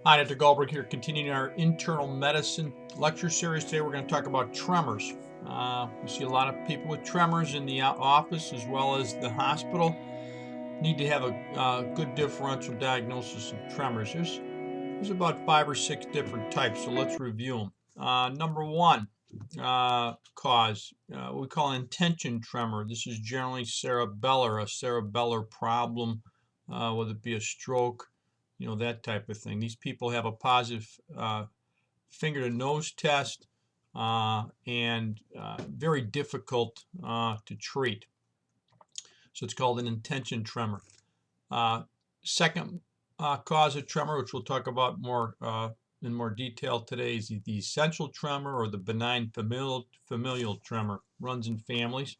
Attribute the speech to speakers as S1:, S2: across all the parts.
S1: Hi, Dr. Gullberg here, continuing our internal medicine lecture series. Today we're going to talk about tremors. We see a lot of people with tremors in the office as well as the hospital. Need to have a good differential diagnosis of tremors. There's about 5 or 6 different types, so let's review them. Number one cause, what we call intention tremor. This is generally cerebellar, a cerebellar problem, whether it be a stroke, that type of thing. These people have a positive finger to nose test and very difficult to treat. So it's called an intention tremor. Second cause of tremor, which we'll talk about more in more detail today, is the essential tremor or the benign familial tremor. Runs in families.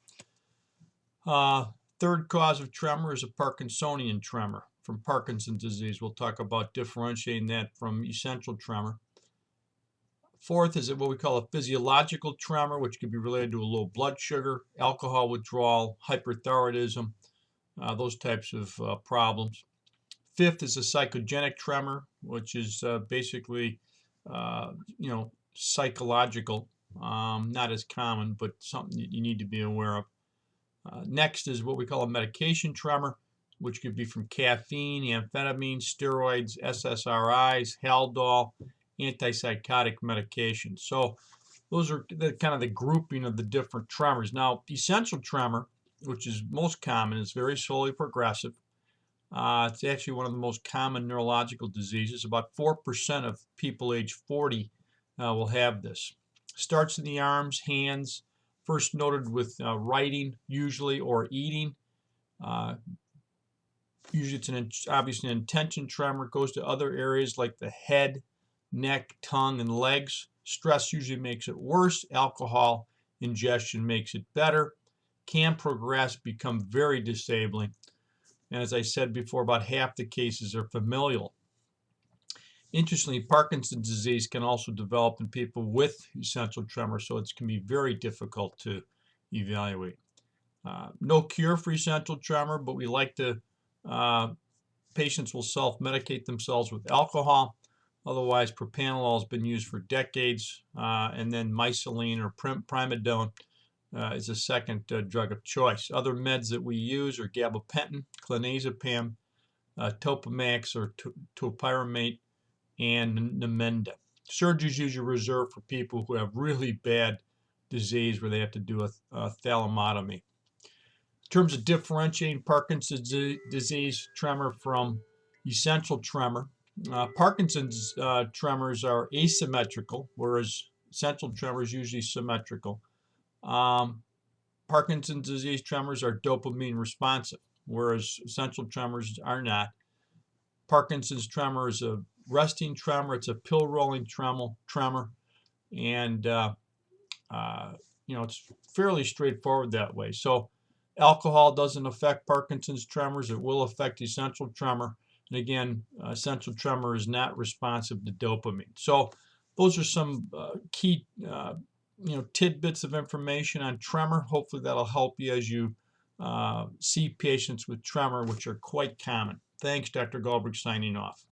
S1: Third cause of tremor is a Parkinsonian tremor from Parkinson's disease. We'll talk about differentiating that from essential tremor. Fourth is what we call a physiological tremor, which can be related to a low blood sugar, alcohol withdrawal, hyperthyroidism, those types of problems. Fifth is a psychogenic tremor, which is basically, psychological, not as common, but something that you need to be aware of. Next is what we call a medication tremor, which could be from caffeine, amphetamine, steroids, SSRIs, Haldol, antipsychotic medications. So those are kind of the grouping of the different tremors. Now, essential tremor, which is most common, is very slowly progressive. It's actually one of the most common neurological diseases. About 4% of people age 40 will have this. Starts in the arms, hands, first noted with writing, usually, or eating. Usually it's obviously an intention tremor. It goes to other areas like the head, neck, tongue, and legs. Stress usually makes it worse. Alcohol ingestion makes it better. Can progress, become very disabling. And as I said before, about half the cases are familial. Interestingly, Parkinson's disease can also develop in people with essential tremor, so it can be very difficult to evaluate. No cure for essential tremor, but we like to, patients will self-medicate themselves with alcohol. Otherwise, propranolol has been used for decades, and then mycilline or primidone is a second drug of choice. Other meds that we use are gabapentin, clonazepam, Topamax or topiramate, and Namenda. Surgeries usually reserved for people who have really bad disease where they have to do a thalamotomy. In terms of differentiating Parkinson's disease tremor from essential tremor, Parkinson's tremors are asymmetrical, whereas essential tremor is usually symmetrical. Parkinson's disease tremors are dopamine responsive, whereas essential tremors are not. Parkinson's tremor is a resting tremor. It's a pill rolling tremor, and it's fairly straightforward that way. So alcohol doesn't affect Parkinson's tremors. It will affect essential tremor. And again, essential tremor is not responsive to dopamine. So those are some key tidbits of information on tremor. Hopefully that'll help you as you see patients with tremor, which are quite common. Thanks, Dr. Gullberg, signing off.